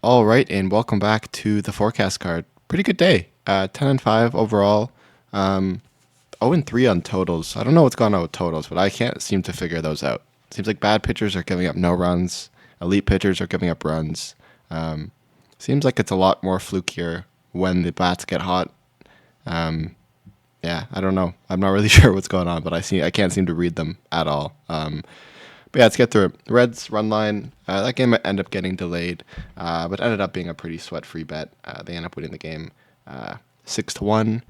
All right, and welcome back to the forecast card. Pretty good day. 10-5 overall. 0-3 on totals. I don't know what's going on with totals, but I can't seem to figure those out. Seems like bad pitchers are giving up no runs. Elite pitchers are giving up runs. Seems like it's a lot more flukier when the bats get hot. Yeah, I don't know. I'm not really sure what's going on, but I can't seem to read them at all. But yeah, let's get through it. Reds run line. That game ended up getting delayed, but ended up being a pretty sweat-free bet. They ended up winning the game 6-1.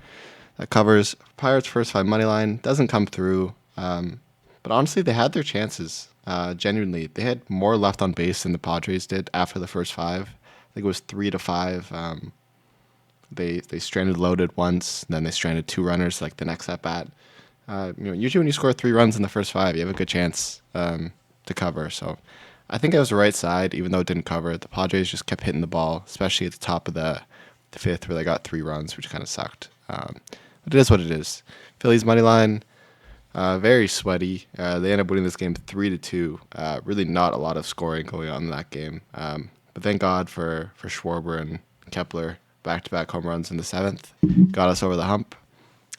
That covers Pirates' first five money line. Doesn't come through, but honestly, they had their chances. Genuinely, they had more left on base than the Padres did after the first five. I think it was 3-5. They stranded loaded once, then they stranded two runners like the next at bat. Usually when you score three runs in the first five, you have a good chance to cover. So I think it was the right side, even though it didn't cover. The Padres just kept hitting the ball, especially at the top of the fifth where they got three runs, which kind of sucked. But it is what it is. Phillies money line, very sweaty. They ended up winning this game 3-2. Really not a lot of scoring going on in that game. But thank God for Schwarber and Kepler, back-to-back home runs in the seventh. Got us over the hump.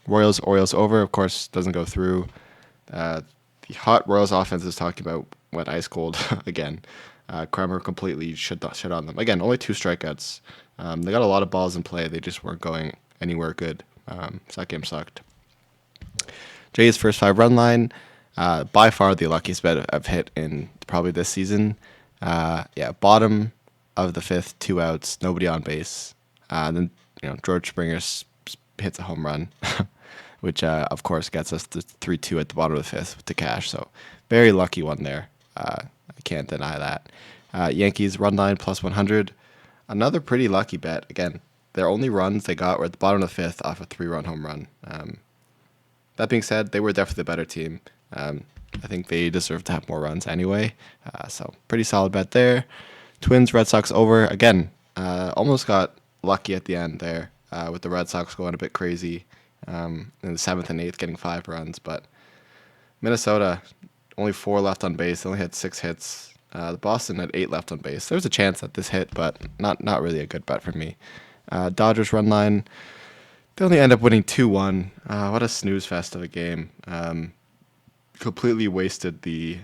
Orioles over, of course, doesn't go through. The hot Royals offense is talking about went ice cold again. Kramer completely shit on them. Again, only two strikeouts. They got a lot of balls in play. They just weren't going anywhere good. So that game sucked. Jays' first five run line, by far the luckiest bet I've hit in probably this season. Bottom of the fifth, two outs, nobody on base. Then George Springer hits a home run, which of course gets us to 3-2 at the bottom of the fifth to cash. So very lucky one there. I can't deny that. Yankees run line plus 100. Another pretty lucky bet. Again, their only runs they got were at the bottom of the fifth off a 3-run home run. That being said, they were definitely the better team. I think they deserve to have more runs anyway. So pretty solid bet there. Twins, Red Sox over. Again, almost got lucky at the end there with the Red Sox going a bit crazy in the seventh and eighth, getting 5 runs. But Minnesota, only 4 left on base. They only had 6 hits. The Boston had 8 left on base. There was a chance at this hit, but not really a good bet for me. Dodgers run line. They only end up winning 2-1. What a snooze fest of a game. Completely wasted the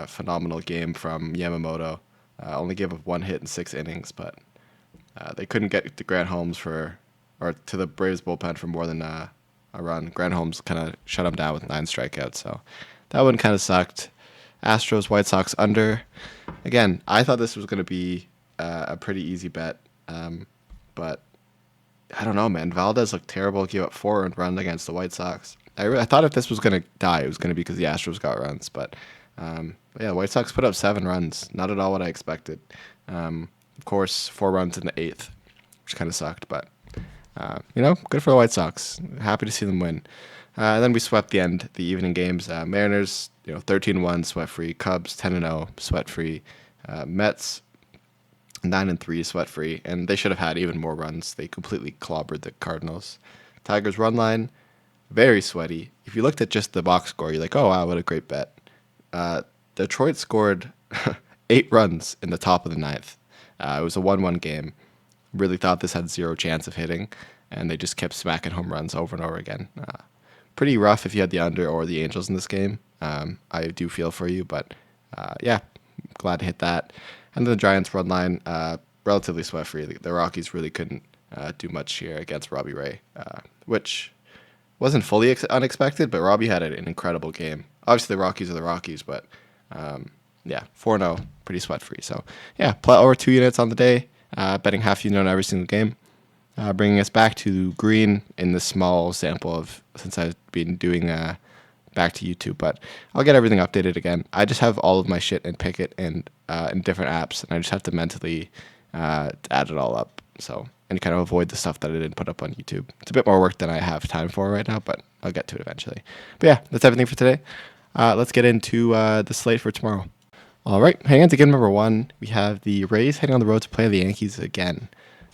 phenomenal game from Yamamoto. Only gave up 1 hit in 6 innings, but they couldn't get to Grant Holmes to the Braves bullpen for more than a run. Grant Holmes kind of shut him down with 9 strikeouts, so that one kind of sucked. Astros, White Sox under. Again, I thought this was going to be a pretty easy bet, but I don't know, man. Valdez looked terrible. Gave up 4 earned runs against the White Sox. I thought if this was going to die, it was going to be because the Astros got runs, but White Sox put up 7 runs. Not at all what I expected. Of course, 4 runs in the 8th, which kind of sucked, but good for the White Sox. Happy to see them win. And then we swept the evening games. Mariners, 13-1, sweat-free. Cubs, 10-0, sweat-free. Mets, 9-3, sweat-free. And they should have had even more runs. They completely clobbered the Cardinals. Tigers run line, very sweaty. If you looked at just the box score, you're like, oh, wow, what a great bet. Detroit scored 8 runs in the top of the ninth. It was a 1-1 game. Really thought this had 0 chance of hitting, and they just kept smacking home runs over and over again. Pretty rough if you had the under or the Angels in this game. I do feel for you, but glad to hit that. And the Giants run line, relatively sweat-free. The Rockies really couldn't do much here against Robbie Ray, which wasn't fully unexpected, but Robbie had an incredible game. Obviously, the Rockies are the Rockies, but 4-0, pretty sweat-free. So, over 2 units on the day, betting half unit on every single game. Bringing us back to green in this small sample of since I've been doing back to YouTube, but I'll get everything updated again. I just have all of my shit in Picket and in different apps, and I just have to mentally add it all up. So and kind of avoid the stuff that I didn't put up on YouTube. It's a bit more work than I have time for right now, but I'll get to it eventually. But that's everything for today. Let's get into the slate for tomorrow. All right, heading into game number 1, we have the Rays heading on the road to play the Yankees again.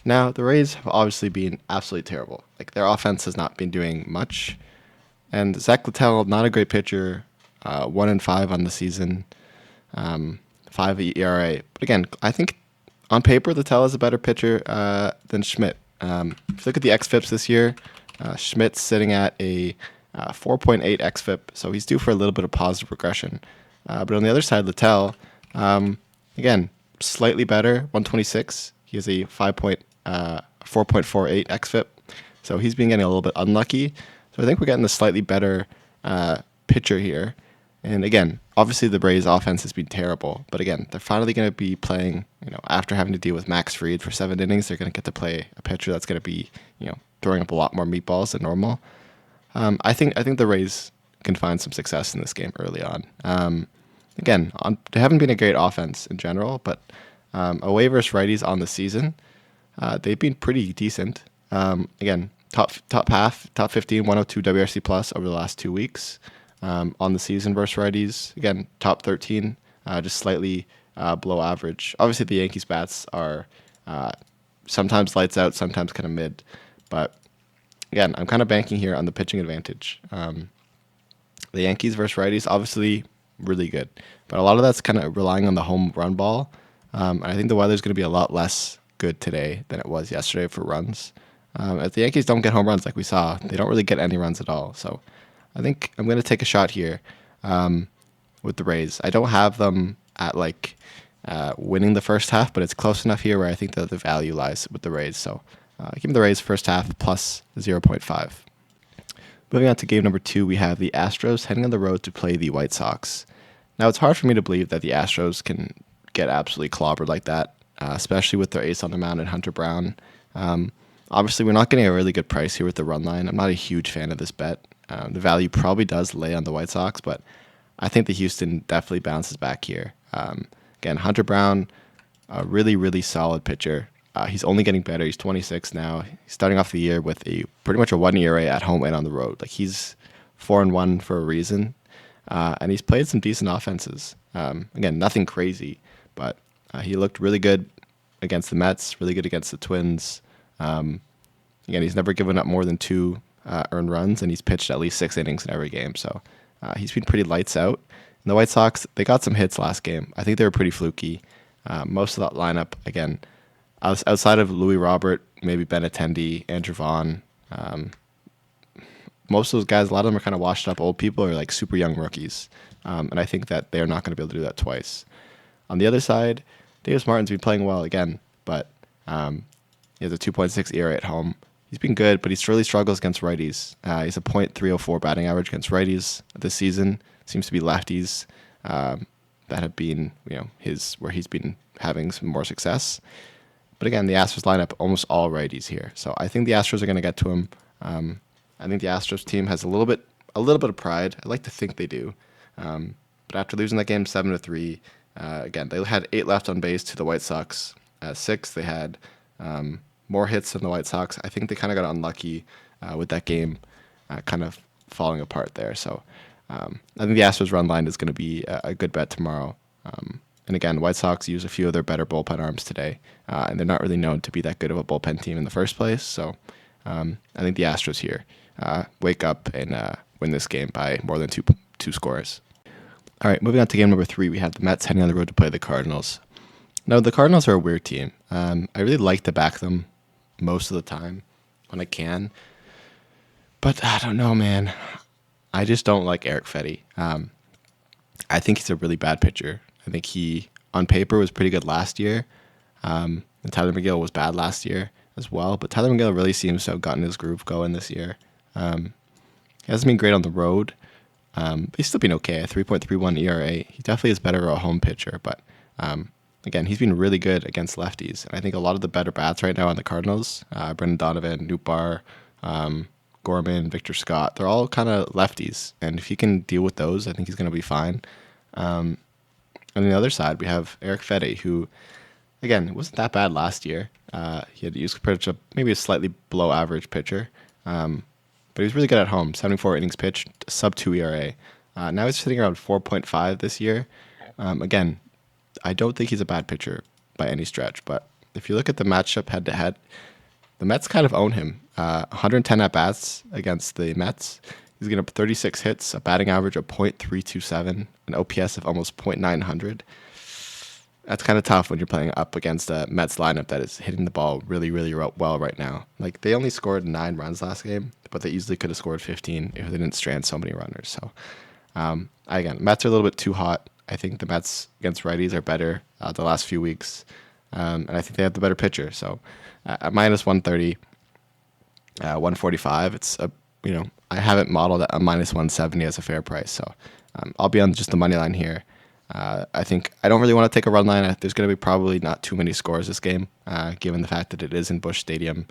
Now, the Rays have obviously been absolutely terrible. Like, their offense has not been doing much. And Zach Littell, not a great pitcher, 1-5 on the season, 5 ERA. But again, I think on paper, Littell is a better pitcher than Schmidt. If you look at the xFIPs this year, Schmidt's sitting at a 4.8 xFIP, so he's due for a little bit of positive regression. But on the other side, Littell, again, slightly better, 126. He has a 4.48 xFIP, so he's been getting a little bit unlucky. So I think we're getting the slightly better pitcher here. And again, obviously the Rays offense has been terrible, but again, they're finally going to be playing, after having to deal with Max Fried for 7 innings, they're going to get to play a pitcher that's going to be, throwing up a lot more meatballs than normal. I think the Rays can find some success in this game early on. Again, they haven't been a great offense in general, but away versus righties on the season, they've been pretty decent. Again, top 15, 102 WRC plus over the last 2 weeks. On the season versus righties, again, top 13, just slightly below average. Obviously, the Yankees' bats are sometimes lights out, sometimes kind of mid. But again, I'm kind of banking here on the pitching advantage. The Yankees versus righties, obviously, really good. But a lot of that's kind of relying on the home run ball. And I think the weather's going to be a lot less good today than it was yesterday for runs. If the Yankees don't get home runs like we saw, they don't really get any runs at all. So I think I'm going to take a shot here with the Rays. I don't have them at winning the first half, but it's close enough here where I think that the value lies with the Rays. So give me the Rays first half plus 0.5. Moving on to game number 2, we have the Astros heading on the road to play the White Sox. Now, it's hard for me to believe that the Astros can get absolutely clobbered like that, especially with their ace on the mound and Hunter Brown. Obviously, we're not getting a really good price here with the run line. I'm not a huge fan of this bet. The value probably does lay on the White Sox, but I think the Houston definitely bounces back here. Again, Hunter Brown, a really, really solid pitcher. He's only getting better. He's 26 now. He's starting off the year with pretty much a 1 ERA at home and on the road. He's 4-1 for a reason, and he's played some decent offenses. Again, nothing crazy, but he looked really good against the Mets, really good against the Twins. Again, he's never given up more than 2 earned runs, and he's pitched at least 6 innings in every game. So he's been pretty lights out. And the White Sox, they got some hits last game. I think they were pretty fluky. Most of that lineup, again, outside of Louis Robert, maybe Benintendi, Andrew Vaughn, most of those guys, a lot of them are kind of washed up old people or super young rookies. And I think that they're not going to be able to do that twice. On the other side, Davis Martin's been playing well again, but he has a 2.6 ERA at home. He's been good, but he really struggles against righties. He's a .304 batting average against righties this season. Seems to be lefties that have been, where he's been having some more success. But again, the Astros lineup almost all righties here, so I think the Astros are going to get to him. I think the Astros team has a little bit of pride. I like to think they do, but after losing that game 7-3, again they had 8 left on base to the White Sox. 6, they had more hits than the White Sox. I think they kind of got unlucky with that game kind of falling apart there. So I think the Astros run line is going to be a good bet tomorrow. And again, White Sox use a few of their better bullpen arms today, and they're not really known to be that good of a bullpen team in the first place. So I think the Astros here wake up and win this game by more than two scores. All right, moving on to game number 3, we have the Mets heading on the road to play the Cardinals. Now, the Cardinals are a weird team. I really like to back them most of the time when I can, but I don't know, man. I just don't like Eric Fetty. I think he's a really bad pitcher. I think he, on paper, was pretty good last year. And Tyler McGill was bad last year as well, but Tyler McGill really seems to have gotten his groove going this year. He hasn't been great on the road, but he's still been okay. A 3.31 ERA. He definitely is better a home pitcher, but again, he's been really good against lefties. And I think a lot of the better bats right now on the Cardinals, Brendan Donovan, Nootbaar, Gorman, Victor Scott, they're all kind of lefties. And if he can deal with those, I think he's going to be fine. On the other side, we have Eric Fetty, who, again, wasn't that bad last year. He had used maybe a slightly below average pitcher. But he was really good at home, 74 innings pitched, sub 2 ERA. Now he's sitting around 4.5 this year. Again, I don't think he's a bad pitcher by any stretch, but if you look at the matchup head-to-head, the Mets kind of own him. 110 at-bats against the Mets. He's getting up 36 hits, a batting average of .327, an OPS of almost .900. That's kind of tough when you're playing up against a Mets lineup that is hitting the ball really, really well right now. Like they only scored 9 runs last game, but they easily could have scored 15 if they didn't strand so many runners. So again, Mets are a little bit too hot. I think the Mets against righties are better the last few weeks, and I think they have the better pitcher. So at minus 130, 145, it's a I haven't modeled a minus 170 as a fair price. So I'll be on just the money line here. I think I don't really want to take a run line. There's going to be probably not too many scores this game, given the fact that it is in Busch Stadium.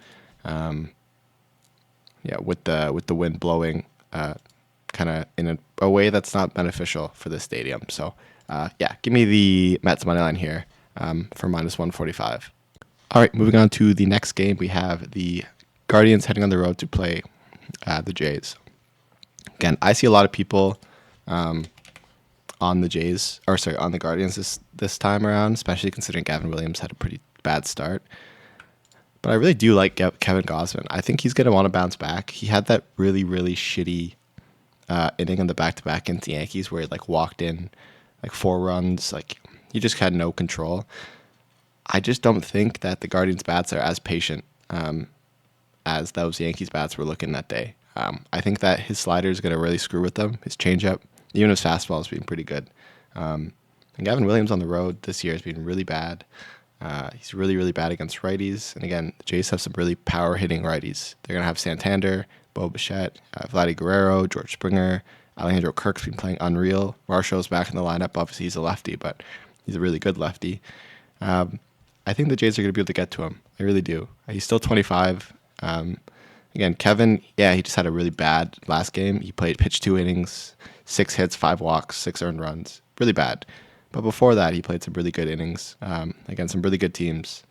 Yeah, with the wind blowing, kind of in a way that's not beneficial for the stadium. So yeah, give me the Mets money line here for minus 145. All right, moving on to the next game, we have the Guardians heading on the road to play the Jays. Again, I see a lot of people on the Jays, or sorry, on the Guardians this time around, especially considering Gavin Williams had a pretty bad start. But I really do like Kevin Gausman. I think he's going to want to bounce back. He had that really, really shitty inning in the back-to-back against the Yankees where he like walked in like 4 runs. Like he just had no control. I just don't think that the Guardians bats are as patient as those Yankees bats were looking that day. I think that his slider is going to really screw with them. His changeup, even his fastball, has been pretty good. And Gavin Williams on the road this year has been really bad. He's really, really bad against righties. And again, the Jays have some really power-hitting righties. They're going to have Santander, Bo Bichette, Vladdy Guerrero, George Springer. Alejandro Kirk's been playing unreal. Marshall's back in the lineup. Obviously, he's a lefty, but he's a really good lefty. I think the Jays are going to be able to get to him. I really do. He's still 25. Again, Kevin, yeah, he just had a really bad last game. He pitched 2 innings, 6 hits, 5 walks, 6 earned runs. Really bad. But before that, he played some really good innings against some really good teams.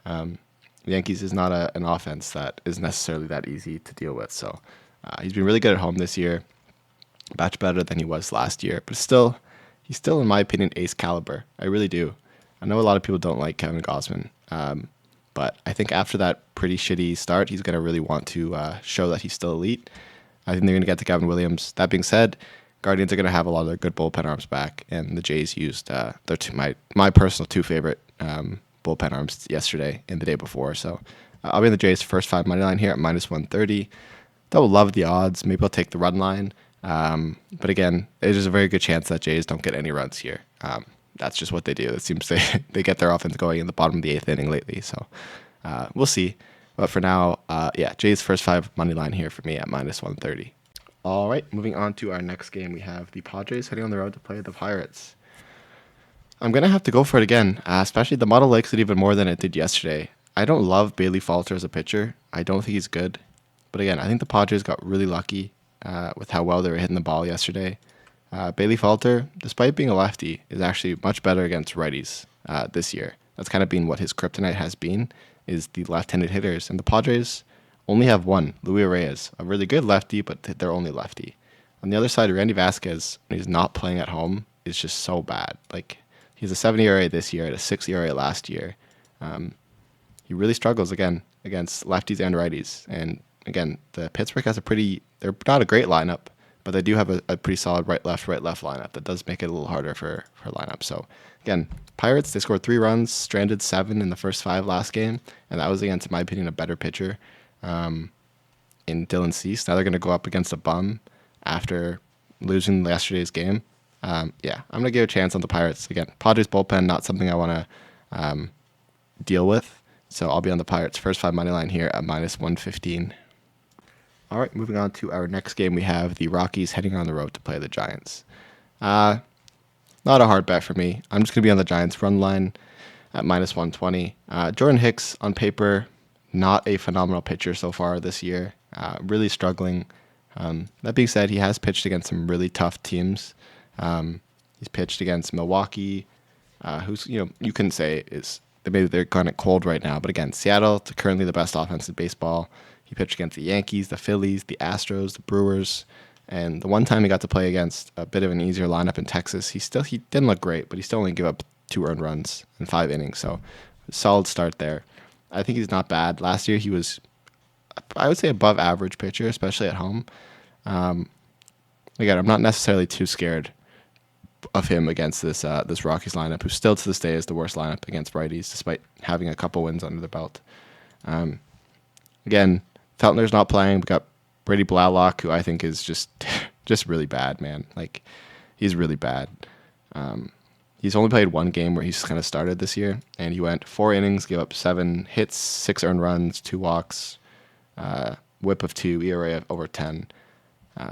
The Yankees is not an offense that is necessarily that easy to deal with. So he's been really good at home this year, much better than he was last year. But still, he's still, in my opinion, ace caliber. I really do. I know a lot of people don't like Kevin Gausman, but I think after that pretty shitty start, he's going to really want to show that he's still elite. I think they're going to get to Gavin Williams. That being said, Guardians are going to have a lot of their good bullpen arms back, and the Jays used my personal 2 favorite bullpen arms yesterday and the day before. So I'll be in the Jays' first 5 money line here at minus 130. Don't love the odds. Maybe I'll take the run line. But again, there's a very good chance that Jays don't get any runs here. That's just what they do. It seems they get their offense going in the bottom of the 8th inning lately. So we'll see. But for now, yeah, Jays' first 5 money line here for me at minus 130. All right, moving on to our next game, we have the Padres heading on the road to play the Pirates. I'm going to have to go for it again, especially the model likes it even more than it did yesterday. I don't love Bailey Falter as a pitcher. I don't think he's good. But again, I think the Padres got really lucky with how well they were hitting the ball yesterday. Bailey Falter, despite being a lefty, is actually much better against righties this year. That's kind of been what his kryptonite has been, is the left-handed hitters. And the Padres only have one, Luis Reyes, a really good lefty, but they're only lefty. On the other side, Randy Vasquez, when he's not playing at home, is just so bad. Like, he's a 7 ERA this year, at a 6 ERA last year. He really struggles, again, against lefties and righties. And, again, the Pittsburgh has they're not a great lineup, but they do have a pretty solid right-left lineup that does make it a little harder for lineup. So, again, Pirates, they scored 3 runs, stranded 7 in the first 5 last game, and that was against, in my opinion, a better pitcher. In Dylan Cease. Now they're going to go up against a bum after losing yesterday's game. Yeah, I'm going to give a chance on the Pirates. Again, Padres bullpen, not something I want to deal with. So I'll be on the Pirates' first 5 money line here at minus 115. All right, moving on to our next game, we have the Rockies heading on the road to play the Giants. Not a hard bet for me. I'm just going to be on the Giants' run line at minus 120. Jordan Hicks, on paper, not a phenomenal pitcher so far this year. Really struggling. That being said, he has pitched against some really tough teams. He's pitched against Milwaukee, who's, you couldn't say maybe they're kind of cold right now. But again, Seattle, currently the best offense in baseball. He pitched against the Yankees, the Phillies, the Astros, the Brewers. And the one time he got to play against a bit of an easier lineup in Texas, he didn't look great, but he still only gave up 2 earned runs in 5 innings. So solid start there. I think he's not bad. Last year he was, I would say, above average pitcher, especially at home. Again, I'm not necessarily too scared of him against this Rockies lineup, who still to this day is the worst lineup against righties, despite having a couple wins under the belt. Again, Feltner's not playing. We got Brady Blalock, who I think is just just really bad, man. Like, he's really bad. He's only played one game where he's kind of started this year, and he went 4 innings, gave up 7 hits, 6 earned runs, 2 walks, WHIP of 2, ERA of over 10.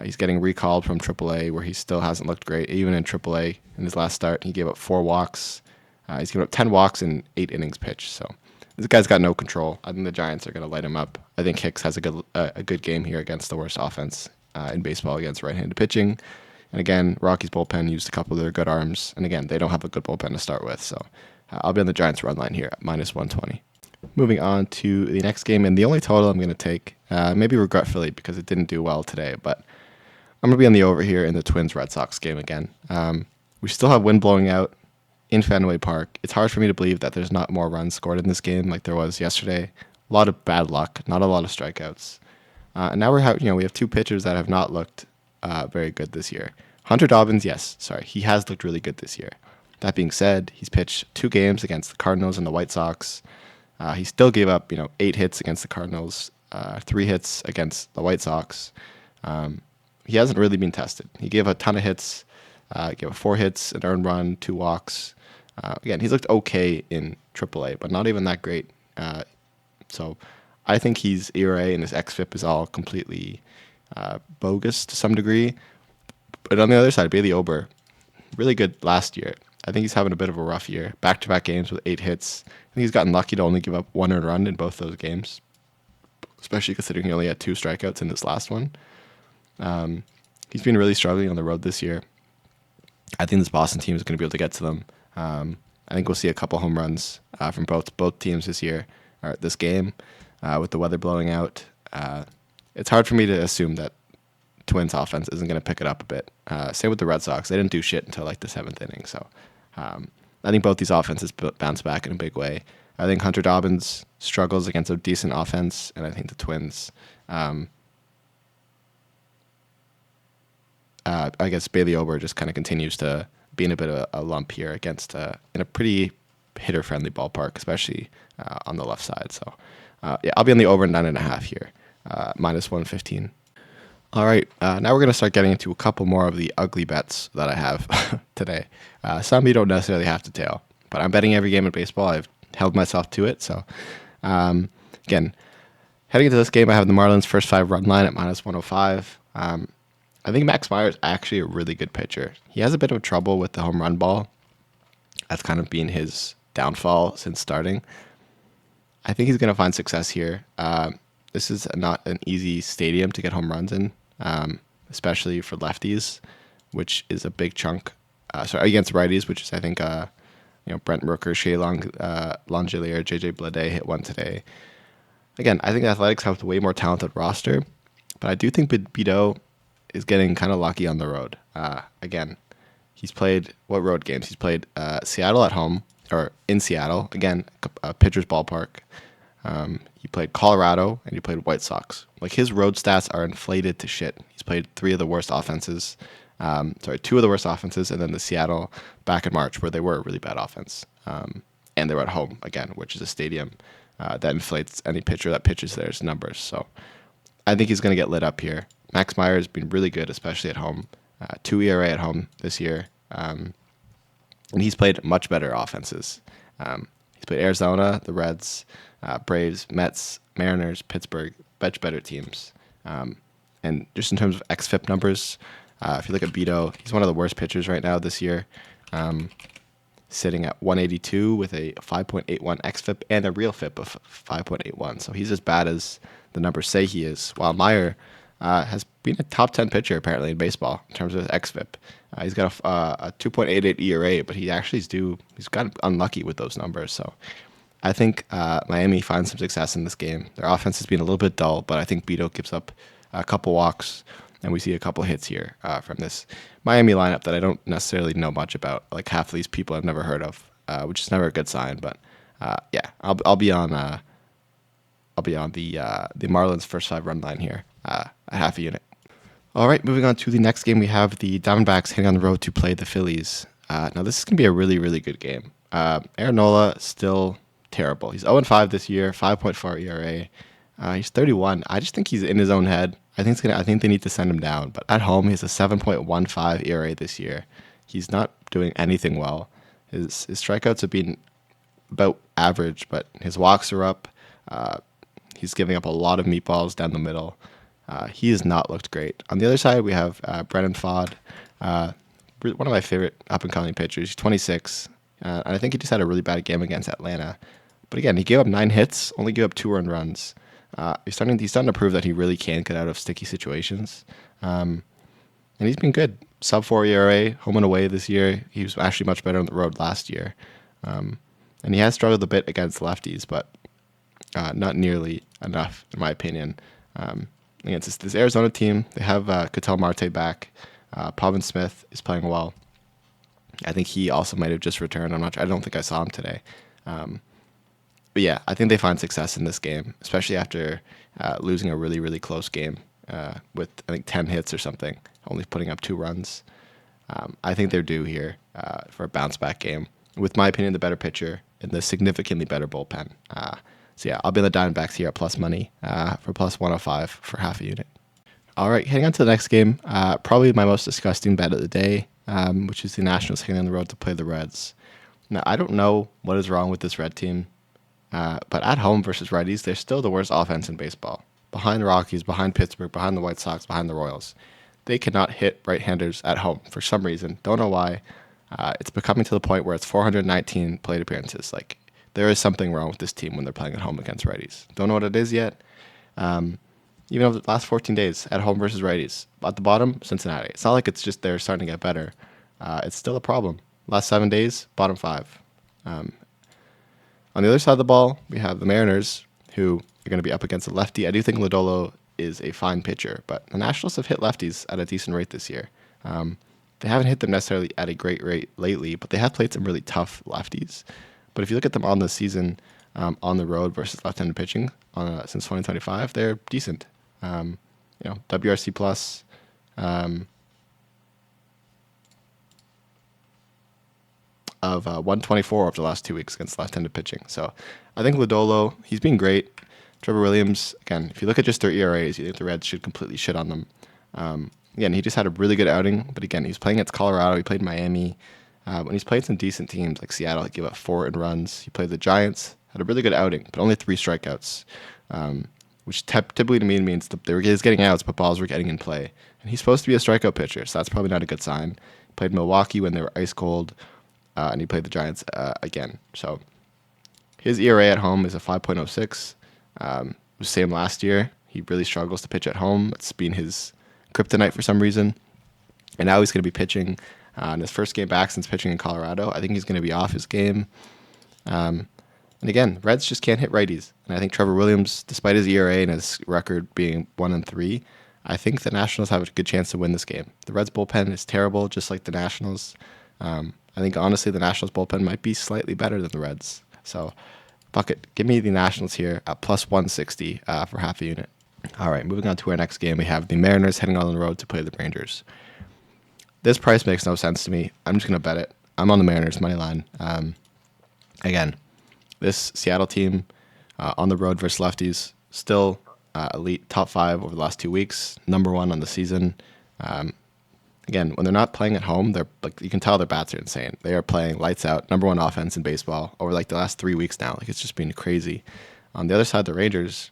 He's getting recalled from AAA, where he still hasn't looked great. Even in AAA, in his last start, he gave up 4 walks. He's given up 10 walks in 8 innings pitched. So this guy's got no control. I think the Giants are going to light him up. I think Hicks has a good game here against the worst offense in baseball against right-handed pitching. And again, Rockies bullpen used a couple of their good arms. And again, they don't have a good bullpen to start with. So I'll be on the Giants run line here at -120. Moving on to the next game, and the only total I'm going to take, maybe regretfully because it didn't do well today, but I'm going to be on the over here in the Twins-Red Sox game again. We still have wind blowing out in Fenway Park. It's hard for me to believe that there's not more runs scored in this game like there was yesterday. A lot of bad luck, not a lot of strikeouts. And now we have 2 pitchers that have not looked very good this year. Hunter Dobbins, he has looked really good this year. That being said, he's pitched 2 games against the Cardinals and the White Sox. He still gave up 8 hits against the Cardinals, 3 hits against the White Sox. He hasn't really been tested. He gave a ton of hits, gave 4 hits, an earned run, 2 walks. Again, he's looked okay in AAA, but not even that great. So I think his ERA and his xFIP is all completely bogus to some degree. But on the other side, Bailey Ober, really good last year. I think he's having a bit of a rough year. Back-to-back games with 8 hits. I think he's gotten lucky to only give up 1 earned run in both those games, especially considering he only had 2 strikeouts in this last one. He's been really struggling on the road this year. I think this Boston team is going to be able to get to them. I think we'll see a couple home runs from both teams this year, or this game, with the weather blowing out. It's hard for me to assume that Twins offense isn't going to pick it up a bit. Same with the Red Sox. They didn't do shit until like the 7th inning. So I think both these offenses bounce back in a big way. I think Hunter Dobbins struggles against a decent offense, and I think the Twins, I guess Bailey Ober just kind of continues to be in a bit of a lump here against in a pretty hitter-friendly ballpark, especially on the left side. So I'll be on the over 9.5 here, -115. All right, now we're going to start getting into a couple more of the ugly bets that I have today. Some you don't necessarily have to tail, but I'm betting every game in baseball. I've held myself to it. So, again, heading into this game, I have the Marlins' first 5 run line at -105. I think Max Meyer is actually a really good pitcher. He has a bit of trouble with the home run ball. That's kind of been his downfall since starting. I think he's going to find success here. This is not an easy stadium to get home runs in, especially for lefties, which is a big chunk. Against righties, which is I think Brent Rooker, Shea Langelier, JJ Bleday hit one today. Again, I think the Athletics have a way more talented roster, but I do think Bido is getting kind of lucky on the road. Again, he's played what road games? He's played Seattle at home, or in Seattle, again, a pitcher's ballpark. He played Colorado, and he played White Sox. Like, his road stats are inflated to shit. He's played 2 of the worst offenses, and then the Seattle back in March, where they were a really bad offense. And they were at home, again, which is a stadium that inflates any pitcher that pitches there's numbers. So I think he's going to get lit up here. Max Meyer has been really good, especially at home. 2 ERA at home this year. And he's played much better offenses. He's played Arizona, the Reds, Braves, Mets, Mariners, Pittsburgh, much better teams. And just in terms of xFIP numbers, if you look at Bido, he's one of the worst pitchers right now this year, sitting at 182 with a 5.81 xFIP and a real FIP of 5.81. So he's as bad as the numbers say he is, while Meyer has been a top 10 pitcher apparently in baseball in terms of his xFIP. He's got a 2.88 ERA, but he's got unlucky with those numbers. So I think Miami finds some success in this game. Their offense has been a little bit dull, but I think Bido gives up a couple walks, and we see a couple hits here from this Miami lineup that I don't necessarily know much about. Like, half of these people I've never heard of, which is never a good sign. But I'll be on the Marlins' first 5 run line here, a half a unit. All right, moving on to the next game, we have the Diamondbacks heading on the road to play the Phillies. Now, this is going to be a really, really good game. Aaron Nola still terrible. He's 0-5 this year, 5.4 ERA. He's 31. I just think he's in his own head. I think they need to send him down. But at home, he has a 7.15 ERA this year. He's not doing anything well. His strikeouts have been about average, but his walks are up. He's giving up a lot of meatballs down the middle. He has not looked great. On the other side, we have Brennan Fod, one of my favorite up-and-coming pitchers. He's 26, and I think he just had a really bad game against Atlanta. But again, he gave up 9 hits, only gave up 2 earned runs. He's starting to prove that he really can get out of sticky situations. And he's been good. Sub-4 ERA, home and away this year. He was actually much better on the road last year. And he has struggled a bit against lefties, but not nearly enough, in my opinion. Against this Arizona team, they have Ketel Marte back. Pavin Smith is playing well. I think he also might have just returned. I don't think I saw him today. But yeah, I think they find success in this game, especially after losing a really, really close game with, I think, 10 hits or something, only putting up 2 runs. I think they're due here for a bounce-back game. With my opinion, the better pitcher and the significantly better bullpen. So yeah, I'll be in the Diamondbacks here at plus money for plus 105 for half a unit. All right, heading on to the next game, probably my most disgusting bet of the day, which is the Nationals heading on the road to play the Reds. Now, I don't know what is wrong with this Red team, but at home versus righties, they're still the worst offense in baseball. Behind the Rockies, behind Pittsburgh, behind the White Sox, behind the Royals. They cannot hit right-handers at home for some reason. Don't know why. It's becoming to the point where it's 419 plate appearances. Like, there is something wrong with this team when they're playing at home against righties. Don't know what it is yet. Even over the last 14 days, at home versus righties. At the bottom, Cincinnati. It's not like it's just they're starting to get better. It's still a problem. Last 7 days, bottom 5. On the other side of the ball, we have the Mariners, who are going to be up against a lefty. I do think Lodolo is a fine pitcher, but the Nationals have hit lefties at a decent rate this year. They haven't hit them necessarily at a great rate lately, but they have played some really tough lefties. But if you look at them on the season, on the road versus left-handed pitching since 2025, they're decent. WRC plus of 124 over the last 2 weeks against left-handed pitching. So I think Lodolo, he's been great. Trevor Williams, again, if you look at just their ERAs, you think the Reds should completely shit on them. Again, he just had a really good outing, but again, he's playing against Colorado. He played Miami. When he's played some decent teams like Seattle, he gave up 4 in runs. He played the Giants, had a really good outing, but only 3 strikeouts, which typically to me means that they were getting outs, but balls were getting in play. And he's supposed to be a strikeout pitcher, so that's probably not a good sign. He played Milwaukee when they were ice cold, and he played the Giants again. So his ERA at home is a 5.06. The same last year. He really struggles to pitch at home. It's been his kryptonite for some reason. And now he's going to be pitching in his first game back since pitching in Colorado. I think he's going to be off his game. And again, Reds just can't hit righties. And I think Trevor Williams, despite his ERA and his record being 1-3, I think the Nationals have a good chance to win this game. The Reds bullpen is terrible, just like the Nationals. I think honestly the Nationals bullpen might be slightly better than the Reds. So fuck it. Give me the Nationals here at plus 160 for half a unit. All right, moving on to our next game. We have the Mariners heading on the road to play the Rangers. This price makes no sense to me. I'm just going to bet it. I'm on the Mariners money line. Again, this Seattle team on the road versus lefties, still elite, top 5 over the last 2 weeks, number 1 on the season. Again, when they're not playing at home, they're like you can tell their bats are insane. They are playing lights out, number 1 offense in baseball over like the last 3 weeks now. Like it's just been crazy. On the other side, the Rangers,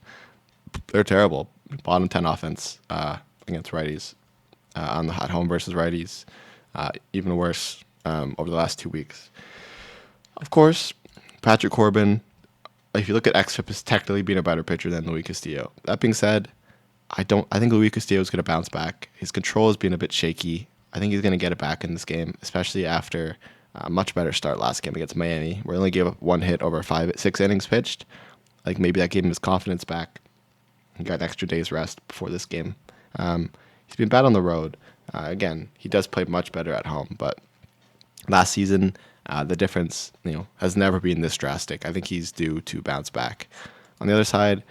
they're terrible. Bottom 10 offense against righties on the at home versus righties. Even worse over the last 2 weeks. Of course, Patrick Corbin, if you look at xFIP, is technically being a better pitcher than Luis Castillo. That being said, I think Luis Castillo is going to bounce back. His control has been a bit shaky. I think he's going to get it back in this game, especially after a much better start last game against Miami, where he only gave up 1 hit over 6 innings pitched. Like maybe that gave him his confidence back. He got an extra day's rest before this game. He's been bad on the road. Again, he does play much better at home, but last season the difference has never been this drastic. I think he's due to bounce back. On the other side,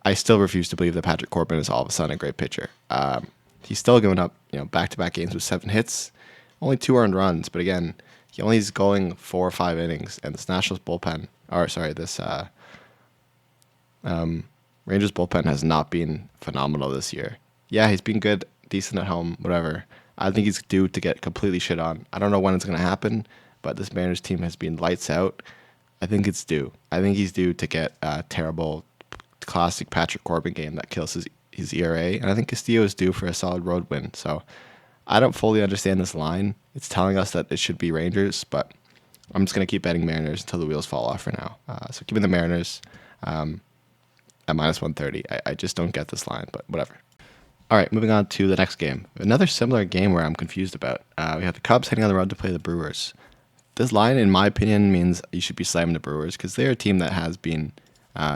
I still refuse to believe that Patrick Corbin is all of a sudden a great pitcher. He's still giving up, back-to-back games with 7 hits, only 2 earned runs. But again, he only is going 4 or 5 innings, and this Nationals bullpen, or sorry, this Rangers bullpen has not been phenomenal this year. Yeah, he's been good, decent at home, whatever. I think he's due to get completely shit on. I don't know when it's going to happen, but this Mariners team has been lights out. I think it's due. I think he's due to get a terrible, classic Patrick Corbin game that kills his ERA. And I think Castillo is due for a solid road win. So I don't fully understand this line. It's telling us that it should be Rangers, but I'm just going to keep betting Mariners until the wheels fall off for now. So give me the Mariners at -130. I just don't get this line, but whatever. All right, moving on to the next game. Another similar game where I'm confused about. We have the Cubs heading on the road to play the Brewers. This line, in my opinion, means you should be slamming the Brewers because they're a team that has been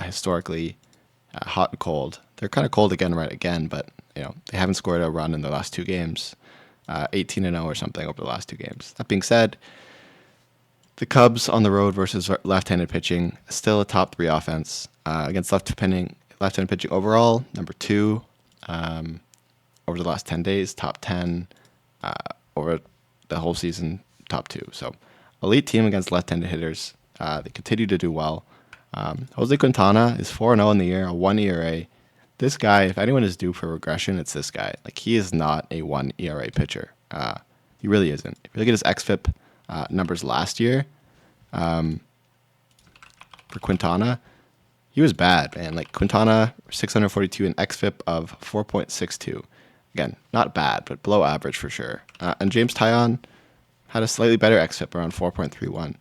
historically hot and cold. They're kind of cold again, but they haven't scored a run in the last 2 games, 18-0 or something over the last 2 games. That being said, the Cubs on the road versus left-handed pitching, still a top 3 offense against left-handed pitching overall, number 2 over the last 10 days, top 10 over the whole season, top 2. So elite team against left-handed hitters. They continue to do well. Jose Quintana is 4-0 in the year, a 1 ERA. This guy, if anyone is due for regression, it's this guy. Like, he is not a 1 ERA pitcher. He really isn't. If you look at his xFIP numbers last year for Quintana, he was bad, man. Like, Quintana, 642, an xFIP of 4.62. Again, not bad, but below average for sure. And James Taillon had a slightly better xFIP, around 4.31.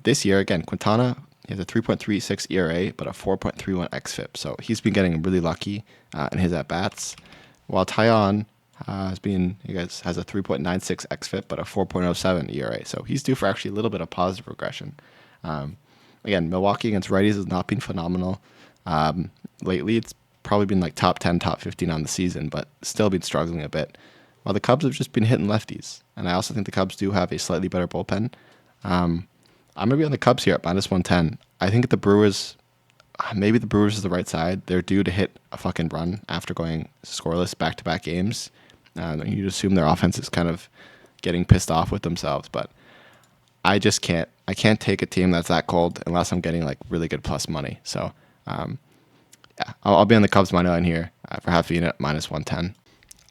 This year, again, Quintana, he has a 3.36 ERA, but a 4.31 xFIP. So he's been getting really lucky in his at-bats. While Taillon has a 3.96 xFIP, but a 4.07 ERA. So he's due for actually a little bit of positive regression. Again, Milwaukee against righties has not been phenomenal. Lately, it's probably been like top 10, top 15 on the season, but still been struggling a bit. While the Cubs have just been hitting lefties. And I also think the Cubs do have a slightly better bullpen. I'm going to be on the Cubs here at -110. I think the Brewers, maybe the Brewers is the right side. They're due to hit a fucking run after going scoreless back-to-back games. You'd assume their offense is kind of getting pissed off with themselves, but I just can't. I can't take a team that's that cold unless I'm getting like really good plus money. So, yeah, I'll be on the Cubs money line here for half a unit at -110.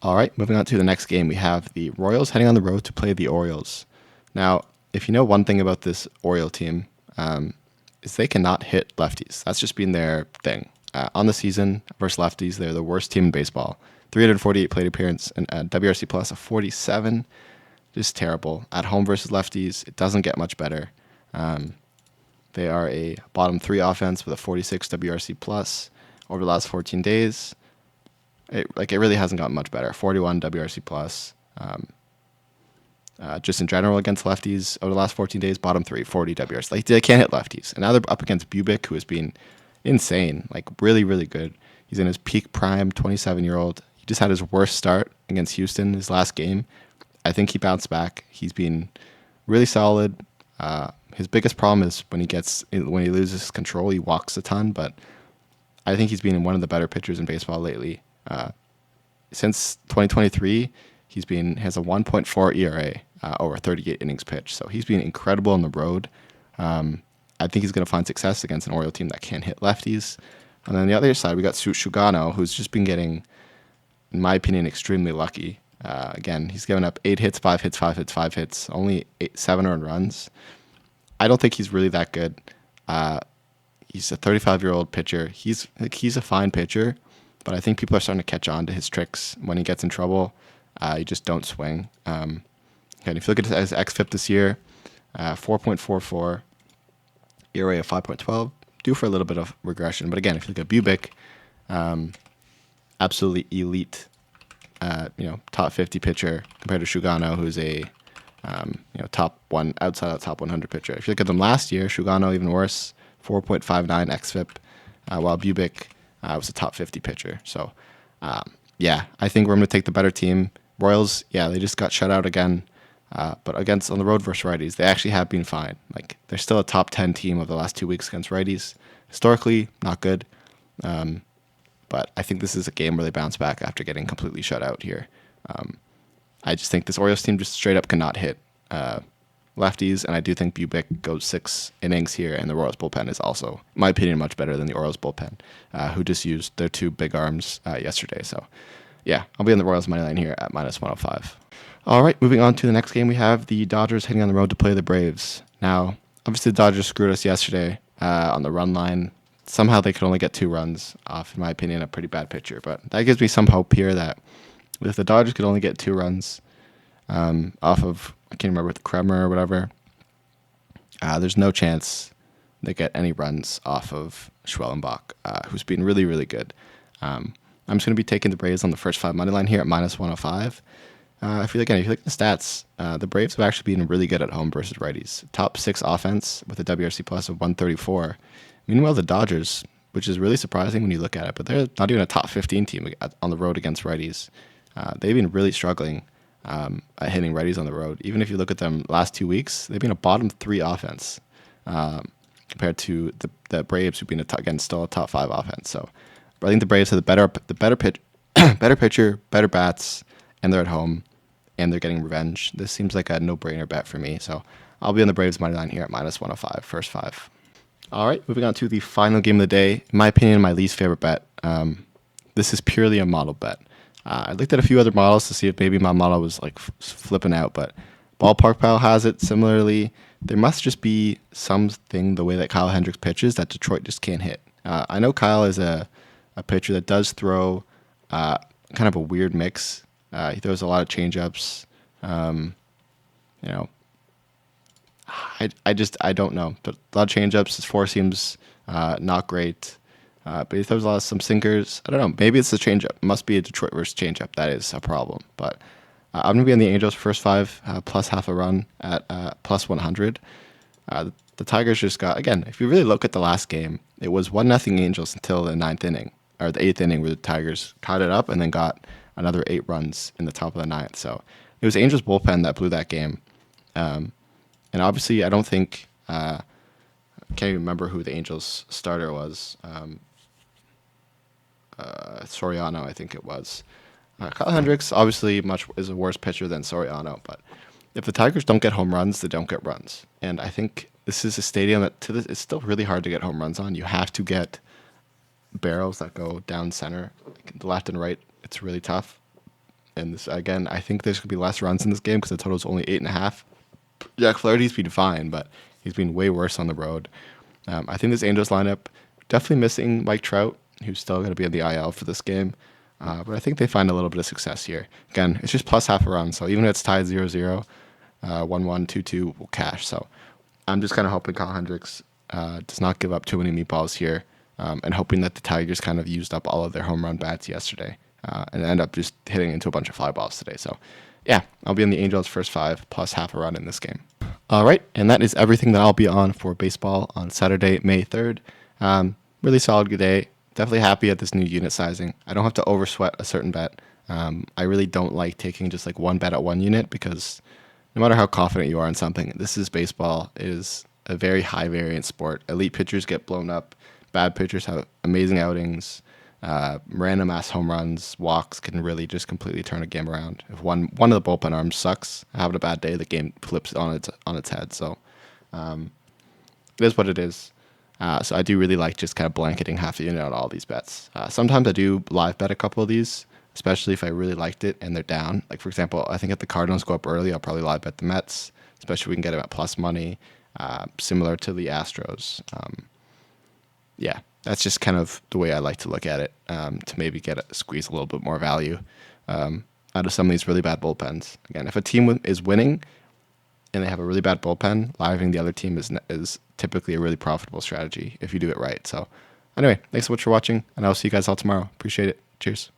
All right, moving on to the next game, we have the Royals heading on the road to play the Orioles. Now, if you know one thing about this Oriole team, is they cannot hit lefties. That's just been their thing. On the season versus lefties, they're the worst team in baseball. 348 plate appearance and WRC plus of 47. Just terrible. At home versus lefties, it doesn't get much better. They are a bottom 3 offense with a 46 WRC plus over the last 14 days. It really hasn't gotten much better. 41 WRC plus. Just in general against lefties over the last 14 days, bottom 3, 40 WRC. Like, they can't hit lefties. And now they're up against Bubic, who has been insane. Like, really, really good. He's in his peak prime, 27-year-old. He just had his worst start against Houston, his last game. I think he bounced back. He's been really solid. His biggest problem is when he loses control, he walks a ton. But I think he's been one of the better pitchers in baseball lately. Since 2023, has a 1.4 ERA over 38 innings pitched. So he's been incredible on the road. I think he's going to find success against an Oriole team that can't hit lefties. And then on the other side, we got Sugano, who's just been getting, in my opinion, extremely lucky. Again, he's given up 8 hits, 5 hits, 5 hits, 5 hits, only 7 earned runs. I don't think he's really that good. He's a 35-year-old pitcher. He's a fine pitcher, but I think people are starting to catch on to his tricks. When he gets in trouble, you just don't swing. And if you look at his xFIP this year, 4.44, ERA of 5.12, due for a little bit of regression. But again, if you look at Bubic, absolutely elite, top 50 pitcher compared to Sugano, who's a top 1 outside of the top 100 pitcher. If you look at them last year, Sugano even worse, 4.59 xFIP, while Bubic was a top 50 pitcher. So, yeah, I think we're going to take the better team. Royals, yeah, they just got shut out again. But on the road versus righties, they actually have been fine. Like, they're still a top 10 team of the last 2 weeks against righties. Historically, not good. But but I think this is a game where they bounce back after getting completely shut out here. I just think this Orioles team just straight up cannot hit lefties, and I do think Bubic goes 6 innings here, and the Royals bullpen is also, in my opinion, much better than the Orioles bullpen, who just used their 2 big arms yesterday. So, yeah, I'll be on the Royals money line here at -105. All right, moving on to the next game, we have the Dodgers heading on the road to play the Braves. Now, obviously, the Dodgers screwed us yesterday on the run line. Somehow they could only get 2 runs off, in my opinion, a pretty bad pitcher. But that gives me some hope here that if the Dodgers could only get 2 runs off of, I can't remember, with Kremer or whatever, there's no chance they get any runs off of Schwellenbach, who's been really, really good. I'm just going to be taking the Braves on the first 5 money line here at -105. If you look at the stats, the Braves have actually been really good at home versus righties. Top 6 offense with a WRC plus of 134. Meanwhile, the Dodgers, which is really surprising when you look at it, but they're not even a top 15 team on the road against righties. They've been really struggling at hitting righties on the road. Even if you look at them last 2 weeks, they've been a bottom 3 offense compared to the Braves, who've been still a top 5 offense. So I think the Braves have the better pitcher, better bats, and they're at home, and they're getting revenge. This seems like a no-brainer bet for me. So I'll be on the Braves money line here at -105, first 5. All right, moving on to the final game of the day. In my opinion, my least favorite bet. This is purely a model bet. I looked at a few other models to see if maybe my model was like flipping out, but Ballpark Pal has it similarly. There must just be something the way that Kyle Hendricks pitches that Detroit just can't hit. I know Kyle is a pitcher that does throw kind of a weird mix. He throws a lot of changeups. I don't know. But a lot of changeups. His 4 seems not great. But he throws some sinkers. I don't know. Maybe it's the changeup. It must be a Detroit versus changeup. That is a problem. But I'm going to be on the Angels first 5 plus half a run at +100. The Tigers just got, again, if you really look at the last game, it was 1-0 Angels until the 9th inning, or the 8th inning, where the Tigers caught it up and then got another 8 runs in the top of the 9th. So it was Angels bullpen that blew that game. And obviously, I don't think, I can't even remember who the Angels starter was. Soriano, I think it was. Kyle Hendricks obviously is a worse pitcher than Soriano, but if the Tigers don't get home runs, they don't get runs. And I think this is a stadium that it's still really hard to get home runs on. You have to get barrels that go down center, the left and right. It's really tough. And this, again, I think there's going to be less runs in this game because the total is only 8.5. Jack Flaherty's been fine, but he's been way worse on the road. I think this Angels lineup, definitely missing Mike Trout, who's still going to be in the IL for this game. But I think they find a little bit of success here. Again, it's just plus half a run, so even if it's tied 0-0, 1-1, 2-2 will cash. So I'm just kind of hoping Kyle Hendricks does not give up too many meatballs here, and hoping that the Tigers kind of used up all of their home run bats yesterday and end up just hitting into a bunch of fly balls today. So yeah, I'll be on the Angels first 5 plus half a run in this game. All right, and that is everything that I'll be on for baseball on Saturday, May 3rd. Really solid day. Definitely happy at this new unit sizing. I don't have to oversweat a certain bet. I really don't like taking just like one bet at one unit because no matter how confident you are in something, this is baseball. It is a very high variance sport. Elite pitchers get blown up. Bad pitchers have amazing outings. Random ass home runs, walks can really just completely turn a game around. If one of the bullpen arms sucks, having a bad day, the game flips on its head. So it is what it is. So I do really like just kind of blanketing half a unit on all these bets. Sometimes I do live bet a couple of these, especially if I really liked it and they're down. Like, for example, I think if the Cardinals go up early, I'll probably live bet the Mets, especially if we can get them at plus money, similar to the Astros. Yeah, that's just kind of the way I like to look at it, to maybe squeeze a little bit more value out of some of these really bad bullpens. Again, if a team is winning and they have a really bad bullpen, living the other team is typically a really profitable strategy if you do it right. So anyway, thanks so much for watching, and I'll see you guys all tomorrow. Appreciate it. Cheers.